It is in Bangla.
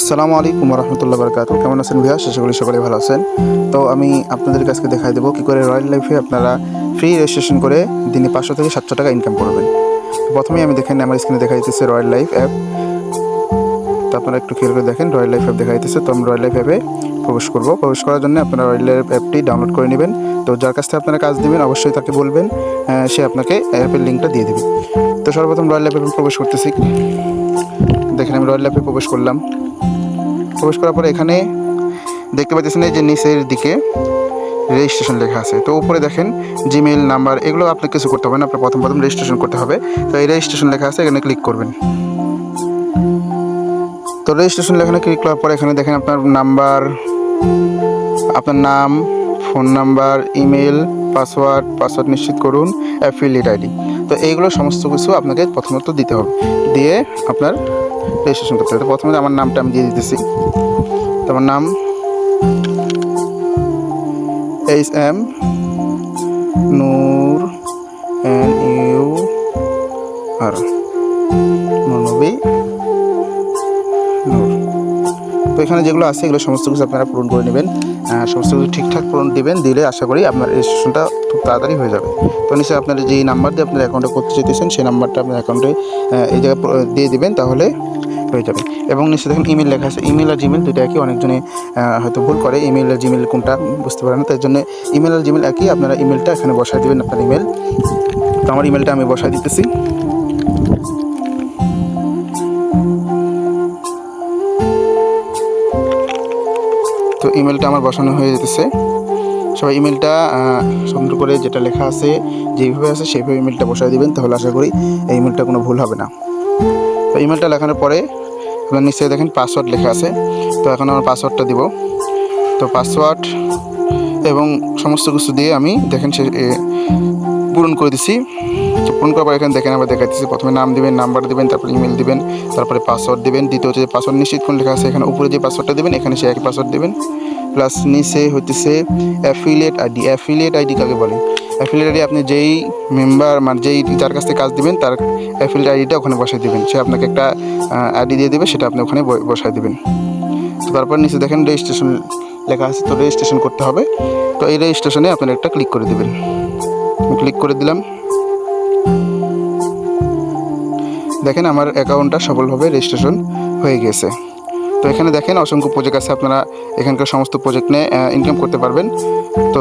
আসসালামু আলাইকুম রহমতুল্লাহ বরকাত। কেমন আছেন ভাইয়া? আশা করি সকলে ভালো আছেন। তো আমি আপনাদের কাছে দেখাই দেবো কী করে রয়্যাল লাইফে আপনারা ফ্রি রেজিস্ট্রেশন করে দিনে 500 থেকে 700 টাকা ইনকাম করবেন। প্রথমেই আমি দেখেন আমার স্ক্রিনে দেখা দিতেছে রয়্যাল লাইফ অ্যাপ। তো আপনারা একটু খেয়াল করে দেখেন রয়্যাল লাইফ অ্যাপ দেখা দিতেছে। তো আমি রয়্যাল লাইফ অ্যাপে প্রবেশ করব। প্রবেশ করার জন্য আপনারা রয়্যাল লাইফ অ্যাপটি ডাউনলোড করে নেবেন। তো যার কাছ থেকে আপনারা কাজ দেবেন অবশ্যই তাকে বলবেন, সে আপনাকে অ্যাপের লিঙ্কটা দিয়ে দেবে। তো সর্বপ্রথম রয়্যাল লাইফ অ্যাপে প্রবেশ করতেছি। দেখেন আমি রয়্যাল লাইফে প্রবেশ করলাম। প্রবেশ করার পরে এখানে দেখতে পাচ্ছেন যে নিচের দিকে রেজিস্ট্রেশন লেখা আছে। তো উপরে দেখেন জিমেইল নাম্বার, এগুলো আপনাকে কিছু করতে হবে না, আপনার প্রথম রেজিস্ট্রেশন করতে হবে। তো এই রেজিস্ট্রেশন লেখা আছে, এখানে ক্লিক করবেন। তো রেজিস্ট্রেশন লেখানে ক্লিক করার পরে এখানে দেখেন আপনার নাম্বার, আপনার নাম, ফোন নাম্বার, ইমেল, পাসওয়ার্ড নিশ্চিত করুন, অ্যাফিলিয়েট আইডি। তো এইগুলো সমস্ত কিছু আপনাকে প্রথমত দিতে হবে, দিয়ে আপনার রেজিস্ট্রেশন করতে হবে। তো প্রথমে আমার নামটা আমি দিয়ে দিতেছি। তো আমার নাম HM নূর NUR নূর। তো এখানে যেগুলো আছে এগুলো সমস্ত কিছু আপনারা পূরণ করে নেবেন, সমস্ত কিছু ঠিকঠাক পূরণ দিবেন। দিলে আশা করি আপনার রেজিস্ট্রেশনটা খুব তাড়াতাড়ি হয়ে যাবে। তো নিশ্চয়ই আপনার যেই নাম্বার দিয়ে আপনার অ্যাকাউন্টে করতে চাইতেছেন সেই নাম্বারটা আপনার অ্যাকাউন্টে এই জায়গায় দিয়ে দিবেন, তাহলে হয়ে যাবে। এবং নিশ্চয়ই দেখেন ইমেল লেখা আছে। ইমেল আর জিমেল দুটো একই, অনেকজনে হয়তো ভুল করে, ইমেল আর জিমেল কোনটা বুঝতে পারে না। তাই জন্য ইমেল আর জিমেল একই, আপনারা ইমেলটা এখানে বসায় দেবেন, আপনার ইমেল। তো আমার ইমেলটা আমি বসায় দিতেছি। তো ইমেলটা আমার বসানো হয়ে যেতেছে। সবাই ইমেলটা সুন্দর করে যেটা লেখা আছে যেইভাবে আছে সেইভাবে ইমেলটা বসায় দিবেন, তাহলে আশা করি এই ইমেলটা কোনো ভুল হবে না। তো ইমেলটা লেখানোর পরে আপনার নিশ্চয়ই দেখেন পাসওয়ার্ড লেখা আছে। তো এখন আমার পাসওয়ার্ডটা দিব। তো পাসওয়ার্ড এবং সমস্ত কিছু দিয়ে আমি দেখেন সে পূরণ করে দিছি। তো পূরণ করার পর এখানে দেখেন আবার দেখাচ্ছি, প্রথমে নাম দিবেন, নাম্বার দিবেন, তারপরে ইমেল দিবেন, তারপরে পাসওয়ার্ড দিবেন। দ্বিতীয় যে পাসওয়ার্ড নিশ্চিত কোন লেখা আছে এখানে উপরে যে পাসওয়ার্ডটা দিবেন এখানে সে একই পাসওয়ার্ড দিবেন। প্লাস নিচে হইতেছে অ্যাফিলিয়েট আইডি। অ্যাফিলিয়েট আইডি কাকে বলে? অ্যাফিলিয়েট আইডি আপনি যেই মেম্বার মানে যেই যার কাছ থেকে কাজ দিবেন তার অ্যাফিলিয়েট আইডিটা ওখানে বসাই দিবেন। সে আপনাকে একটা আইডি দিয়ে দেবে, সেটা আপনি ওখানে বসাই দিবেন। তো তারপর নিচে দেখেন রেজিস্ট্রেশন লেখা আছে। তো রেজিস্ট্রেশন করতে হবে। তো এই রেজিস্ট্রেশনে আপনারা একটা ক্লিক করে দেবেন। ক্লিক করে দিলাম। দেখেন আমার অ্যাকাউন্টটা সফলভাবে রেজিস্ট্রেশন হয়ে গেছে। তো এখানে দেখেন অসংখ্য প্রজেক্ট আছে, আপনারা এখানকার সমস্ত প্রজেক্ট নিয়ে ইনকাম করতে পারবেন। তো